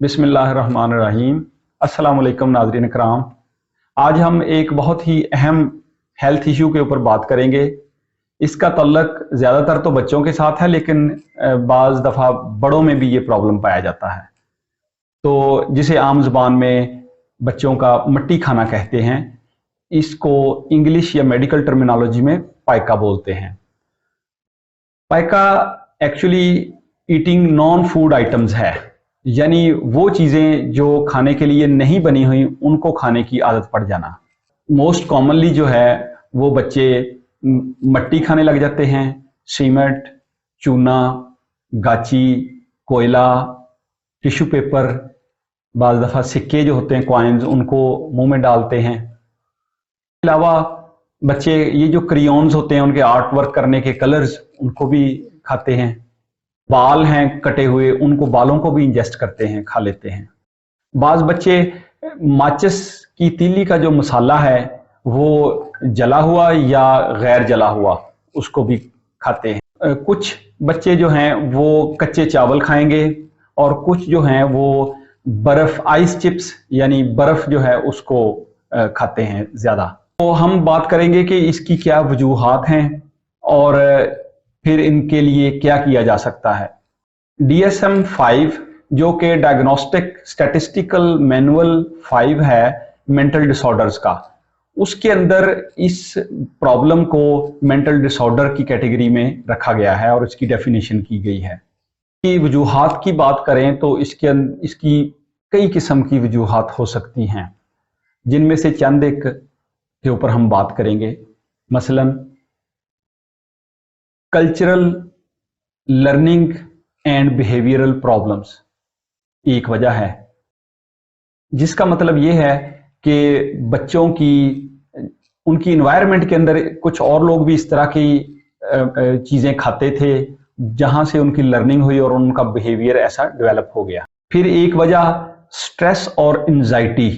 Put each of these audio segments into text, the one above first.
बिस्मिल्लाहिर्रहमानिर्रहीम। अस्सलाम वालेकुम नाज़रीन कराम। आज हम एक बहुत ही अहम हेल्थ इशू के ऊपर बात करेंगे। इसका तल्लक ज़्यादातर तो बच्चों के साथ है, लेकिन बाज़ दफ़ा बड़ों में भी ये प्रॉब्लम पाया जाता है। तो जिसे आम ज़ुबान में बच्चों का मट्टी खाना कहते हैं, इसको इंग्लिश या मेडिकल टर्मिनोलॉजी में पाइका बोलते हैं। Pica actually eating non food items है, यानी वो चीज़ें जो खाने के लिए नहीं बनी हुई उनको खाने की आदत पड़ जाना। मोस्ट कॉमनली जो है वो बच्चे मट्टी खाने लग जाते हैं, सीमेंट, चूना, गाची, कोयला, टिश्यू पेपर, बाज़ दफ़ा सिक्के जो होते हैं कॉइन्स, उनको मुंह में डालते हैं। इसके अलावा बच्चे ये जो क्रेयॉन्स होते हैं उनके आर्ट वर्क करने के कलर्स, उनको भी खाते हैं। बाल हैं कटे हुए, उनको बालों को भी इंजेस्ट करते हैं, खा लेते हैं। बाज़ बच्चे माचिस की तीली का जो मसाला है वो जला हुआ या गैर जला हुआ उसको भी खाते हैं। कुछ बच्चे जो हैं वो कच्चे चावल खाएंगे और कुछ जो हैं वो बर्फ, आइस चिप्स यानी बर्फ जो है उसको खाते हैं ज़्यादा। तो हम बात करेंगे कि इसकी क्या वजूहात हैं और फिर इनके लिए क्या किया जा सकता है। DSM-5 जो कि डायग्नोस्टिक स्टैटिस्टिकल मैनुअल 5 है मेंटल डिसऑर्डर्स का, उसके अंदर इस प्रॉब्लम को मेंटल डिसऑर्डर की कैटेगरी में रखा गया है और इसकी डेफिनेशन की गई है। की वजूहात की बात करें तो इसकी कई किस्म की वजूहात हो सकती हैं, जिनमें से चंद एक के ऊपर हम बात करेंगे। मसलन cultural, learning and behavioural problems एक वजह है, जिसका मतलब ये है कि बच्चों की उनकी इन्वायरमेंट के अंदर कुछ और लोग भी इस तरह की चीज़ें खाते थे जहां से उनकी लर्निंग हुई और उनका बिहेवियर ऐसा डेवलप हो गया। फिर एक वजह स्ट्रेस और एंजाइटी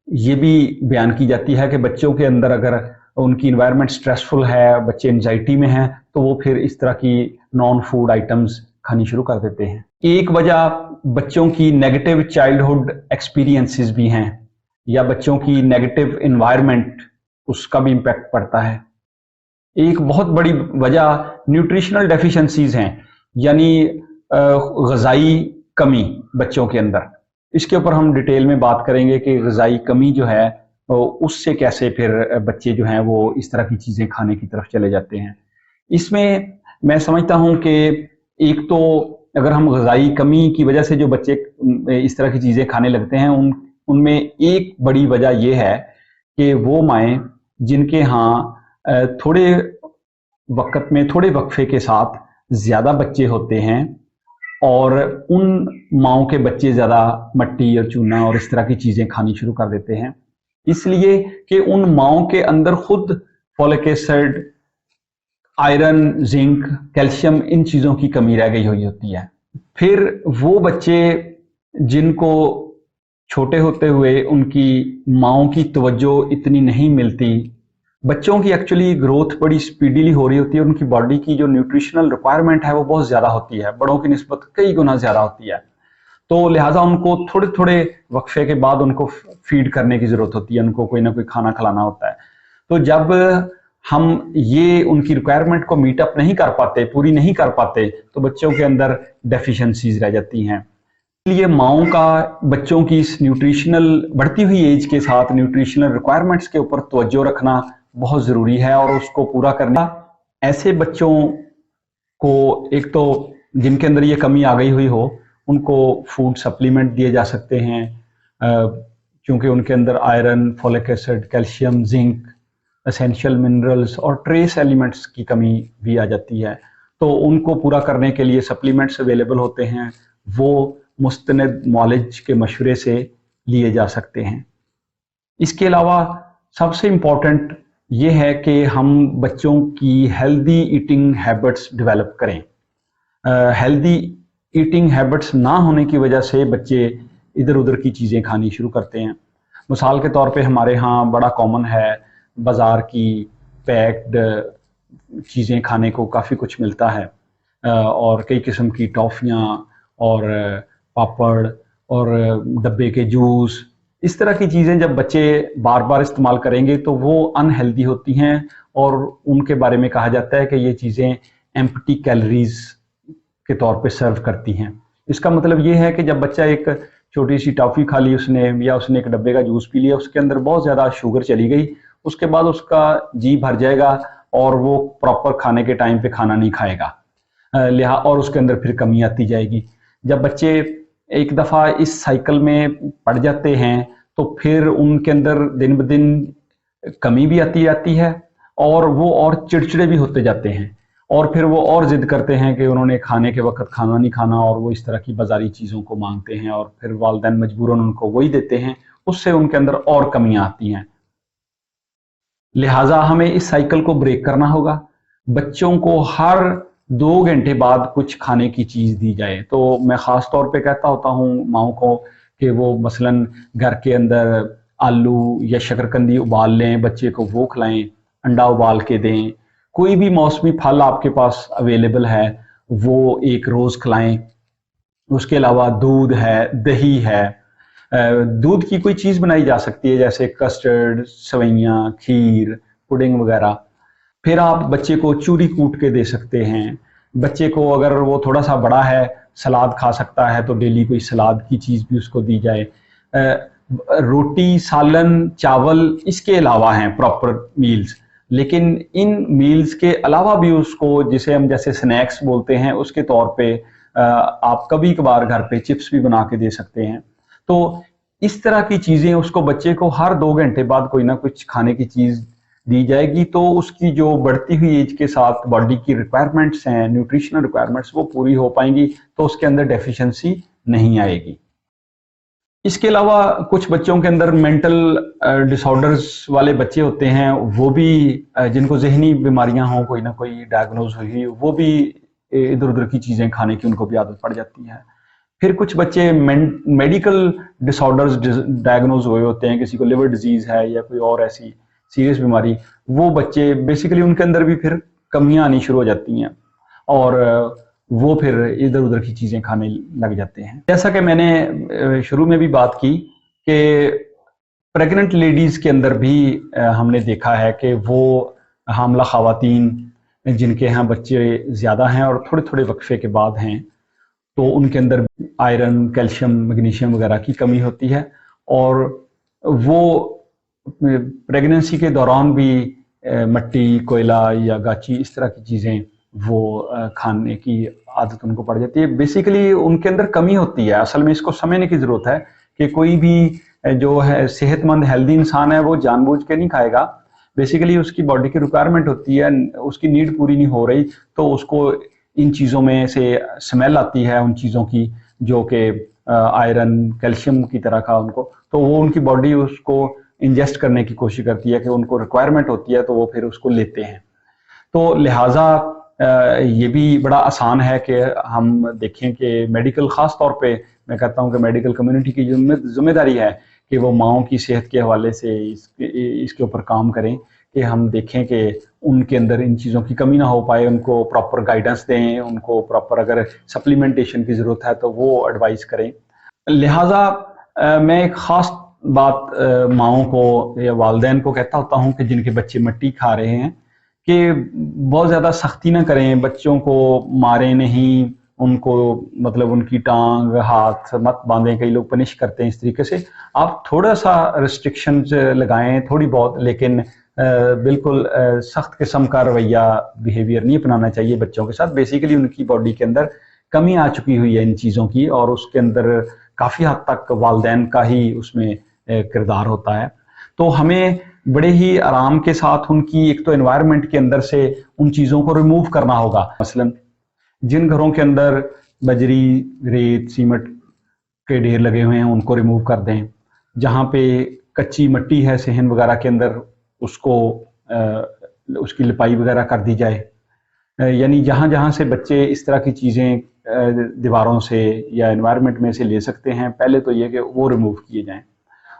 ये भी बयान की जाती है कि बच्चों के अंदर अगर उनकी इन्वायरमेंट स्ट्रेसफुल है, बच्चे एंजाइटी में हैं, तो वो फिर इस तरह की नॉन फूड आइटम्स खानी शुरू कर देते हैं। एक वजह बच्चों की नेगेटिव चाइल्डहुड एक्सपीरियंसेस भी हैं, या बच्चों की नेगेटिव इन्वायरमेंट, उसका भी इम्पैक्ट पड़ता है। एक बहुत बड़ी वजह न्यूट्रिशनल डेफिशिएंसीज हैं, यानी ग़िज़ाई कमी बच्चों के अंदर। इसके ऊपर हम डिटेल में बात करेंगे कि ग़िज़ाई कमी जो है उससे कैसे फिर बच्चे जो हैं वो इस तरह की चीज़ें खाने की तरफ चले जाते हैं। इसमें मैं समझता हूँ कि एक तो अगर हम ग़िज़ाई कमी की वजह से जो बच्चे इस तरह की चीज़ें खाने लगते हैं उनमें एक बड़ी वजह ये है कि वो माएँ जिनके यहाँ थोड़े वक़्त में, थोड़े वक्फे के साथ ज़्यादा बच्चे होते हैं और उन माँओं के बच्चे ज़्यादा मट्टी और चूना और इस तरह की चीज़ें खानी शुरू कर देते हैं, इसलिए कि उन माँओं के अंदर खुद folic acid, iron, zinc, calcium, इन चीज़ों की कमी रह गई हुई होती है। फिर वो बच्चे जिनको छोटे होते हुए उनकी माँओं की तवज्जो इतनी नहीं मिलती, बच्चों की एक्चुअली ग्रोथ बड़ी स्पीडीली हो रही होती है, उनकी बॉडी की जो न्यूट्रिशनल रिक्वायरमेंट है वो बहुत ज़्यादा होती है, बड़ों की निस्बत कई गुना ज़्यादा होती है। तो लिहाजा उनको थोड़े थोड़े वक्फे के बाद उनको फीड करने की ज़रूरत होती है, उनको कोई ना कोई खाना खिलाना होता है। तो जब हम ये उनकी रिक्वायरमेंट को मीट अप नहीं कर पाते, पूरी नहीं कर पाते, तो बच्चों के अंदर डेफिशिएंसीज रह जाती हैं। इसलिए माँओं का बच्चों की इस न्यूट्रिशनल बढ़ती हुई एज के साथ न्यूट्रिशनल रिक्वायरमेंट्स के ऊपर तवज्जो रखना बहुत ज़रूरी है और उसको पूरा करना। ऐसे बच्चों को एक तो जिनके अंदर ये कमी आ गई हुई हो, उनको फूड सप्लीमेंट दिए जा सकते हैं, क्योंकि उनके अंदर iron, folic acid, calcium, zinc, essential minerals और ट्रेस एलिमेंट्स की कमी भी आ जाती है। तो उनको पूरा करने के लिए सप्लीमेंट्स अवेलेबल होते हैं, वो मुस्तनद मॉलेज के मशवरे से लिए जा सकते हैं। इसके अलावा सबसे इम्पॉर्टेंट ये है कि हम बच्चों की हेल्दी ईटिंग हैबिट्स डेवलप करें। हेल्दी ईटिंग हैबिट्स ना होने की वजह से बच्चे इधर उधर की चीज़ें खानी शुरू करते हैं। मिसाल के तौर पे हमारे यहाँ बड़ा कॉमन है, बाज़ार की पैक्ड चीज़ें खाने को काफ़ी कुछ मिलता है, और कई किस्म की टॉफ़ियाँ और पापड़ और डब्बे के जूस, इस तरह की चीज़ें जब बच्चे बार बार इस्तेमाल करेंगे तो वो अनहेल्दी होती हैं और उनके बारे में कहा जाता है कि ये चीज़ें एम्प्टी कैलोरीज के तौर पे सर्व करती हैं। इसका मतलब ये है कि जब बच्चा एक छोटी सी टॉफ़ी खा ली उसने या उसने एक डब्बे का जूस पी लिया, उसके अंदर बहुत ज़्यादा शुगर चली गई, उसके बाद उसका जी भर जाएगा और वो प्रॉपर खाने के टाइम पे खाना नहीं खाएगा, लिहा और उसके अंदर फिर कमी आती जाएगी। जब बच्चे एक दफ़ा इस साइकिल में पड़ जाते हैं तो फिर उनके अंदर दिन ब दिन कमी भी आती जाती है और वो और चिड़चिड़े भी होते जाते हैं और फिर वो और ज़िद करते हैं कि उन्होंने खाने के वक़्त खाना नहीं खाना और वो इस तरह की बाज़ारी चीज़ों को माँगते हैं और फिर वालिदैन मजबूरन उनको वही देते हैं, उससे उनके अंदर और कमियाँ आती हैं। लिहाजा हमें इस साइकिल को ब्रेक करना होगा। बच्चों को हर 2 घंटे बाद कुछ खाने की चीज़ दी जाए। तो मैं ख़ास तौर पे कहता होता हूँ माँओं को कि वो मसलन घर के अंदर आलू या शकरकंदी उबाल लें, बच्चे को वो खिलाएँ, अंडा उबाल के दें। कोई भी मौसमी फल आपके पास अवेलेबल है, वो एक रोज़ खिलाएँ। उसके अलावा दूध है, दही है, दूध की कोई चीज़ बनाई जा सकती है जैसे कस्टर्ड, सेवइयाँ, खीर, पुडिंग वगैरह। फिर आप बच्चे को चूरी कूट के दे सकते हैं। बच्चे को अगर वो थोड़ा-सा बड़ा है, सलाद खा सकता है तो डेली कोई सलाद की चीज़ भी उसको दी जाए। रोटी, सालन, चावल इसके अलावा हैं प्रॉपर मील्स। लेकिन इन मील्स के अलावा भी उसको जिसे हम जैसे स्नैक्स बोलते हैं उसके तौर पे आप कभी-कभार घर पे चिप्स भी बना के दे सकते हैं। तो इस तरह की चीज़ें उसको बच्चे को हर 2 घंटे बाद कोई ना कुछ खाने की चीज़ दी जाएगी तो उसकी जो बढ़ती हुई एज के साथ बॉडी की रिक्वायरमेंट्स हैं, न्यूट्रिशनल रिक्वायरमेंट्स वो पूरी हो पाएंगी तो उसके अंदर डेफिशिएंसी नहीं आएगी। इसके अलावा कुछ बच्चों के अंदर मेंटल डिसऑर्डर्स वाले बच्चे होते हैं, वो भी जिनको ज़हनी बीमारियां हों, कोई ना कोई डायग्नोज हुई, वो भी इधर-उधर की चीज़ें खाने की उनको भी आदत पड़ जाती है। फिर कुछ बच्चे मेडिकल डिसऑर्डर्स डायग्नोज हुए होते हैं, किसी को लिवर डिजीज़ है या कोई और ऐसी सीरियस बीमारी, वो बच्चे बेसिकली उनके अंदर भी फिर कमियां आनी शुरू हो जाती हैं और वो फिर इधर-उधर की चीज़ें खाने लग जाते हैं। जैसा कि मैंने शुरू में भी बात की कि प्रेग्नेंट लेडीज़ के अंदर भी हमने देखा है कि वो हामला ख़वातीन जिनके यहाँ बच्चे ज़्यादा हैं और थोड़े-थोड़े वक्फे के बाद हैं, तो उनके अंदर आयरन, कैल्शियम, मैग्नीशियम वगैरह की कमी होती है और वो प्रेगनेंसी के दौरान भी मट्टी, कोयला या गाची इस तरह की चीज़ें वो खाने की आदत उनको पड़ जाती है। बेसिकली उनके अंदर कमी होती है। असल में इसको समझने की ज़रूरत है कि कोई भी जो है सेहतमंद हेल्दी इंसान है वो जानबूझ के नहीं खाएगा। बेसिकली उसकी बॉडी की रिक्वायरमेंट होती है, उसकी नीड पूरी नहीं हो रही तो उसको इन चीज़ों में से स्मेल आती है उन चीज़ों की जो कि आयरन, कैल्शियम की तरह का उनको, तो वो उनकी बॉडी उसको इंजेस्ट करने की कोशिश करती है कि उनको रिक्वायरमेंट होती है तो वो फिर उसको लेते हैं। तो लिहाजा ये भी बड़ा आसान है कि हम देखें कि मेडिकल ख़ास तौर पे मैं कहता हूँ कि मेडिकल कम्युनिटी की ज़िम्मेदारी है कि वो माँओं की सेहत के हवाले से इसके ऊपर काम करें कि हम देखें कि उनके अंदर इन चीज़ों की कमी ना हो पाए, उनको प्रॉपर गाइडेंस दें, उनको प्रॉपर अगर सप्लीमेंटेशन की ज़रूरत है तो वो एडवाइस करें। लिहाजा मैं एक ख़ास बात माँओं को या वालिदैन को कहता होता हूँ कि जिनके बच्चे मट्टी खा रहे हैं कि बहुत ज़्यादा सख्ती ना करें, बच्चों को मारें नहीं, उनको मतलब उनकी टांग, हाथ मत बांधें, कई लोग पनिश करते हैं इस तरीके से। आप थोड़ा-सा रिस्ट्रिक्शंस लगाएँ थोड़ी बहुत, लेकिन बिल्कुल सख्त किस्म का रवैया बिहेवियर नहीं अपनाना चाहिए बच्चों के साथ। बेसिकली उनकी बॉडी के अंदर कमी आ चुकी हुई है इन चीज़ों की और उसके अंदर काफ़ी हद तक वालिदैन का ही उसमें किरदार होता है। तो हमें बड़े ही आराम के साथ उनकी एक तो एनवायरनमेंट के अंदर से उन चीज़ों को रिमूव करना होगा। मसलन जिन घरों के अंदर बजरी, रेत, सीमेंट के ढेर लगे हुए हैं उनको रिमूव कर दें। जहाँ पे कच्ची मिट्टी है सहन वगैरह के अंदर उसको उसकी लिपाई वगैरह कर दी जाए। यानी जहाँ-जहाँ से बच्चे इस तरह की चीज़ें दीवारों से या एनवायरनमेंट में से ले सकते हैं, पहले तो ये कि वो रिमूव किए जाएँ।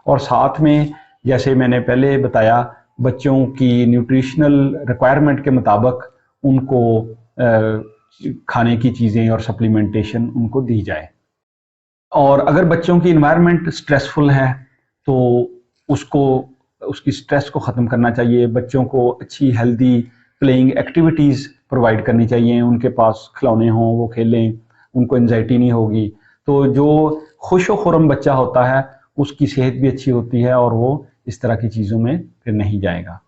और साथ में जैसे मैंने पहले बताया बच्चों की न्यूट्रिशनल रिक्वायरमेंट के मुताबिक उनको खाने की चीज़ें और सप्लीमेंटेशन उनको दी जाए। और अगर बच्चों की इन्वायरमेंट स्ट्रेसफुल है तो उसकी स्ट्रेस को ख़त्म करना चाहिए। बच्चों को अच्छी हेल्दी प्लेइंग एक्टिविटीज़ प्रोवाइड करनी चाहिए, उनके पास खिलौने हों, वो खेलें, उनको एंजाइटी नहीं होगी। तो जो खुश व खुर्रम बच्चा होता है उसकी सेहत भी अच्छी होती है और वो इस तरह की चीज़ों में फिर नहीं जाएगा।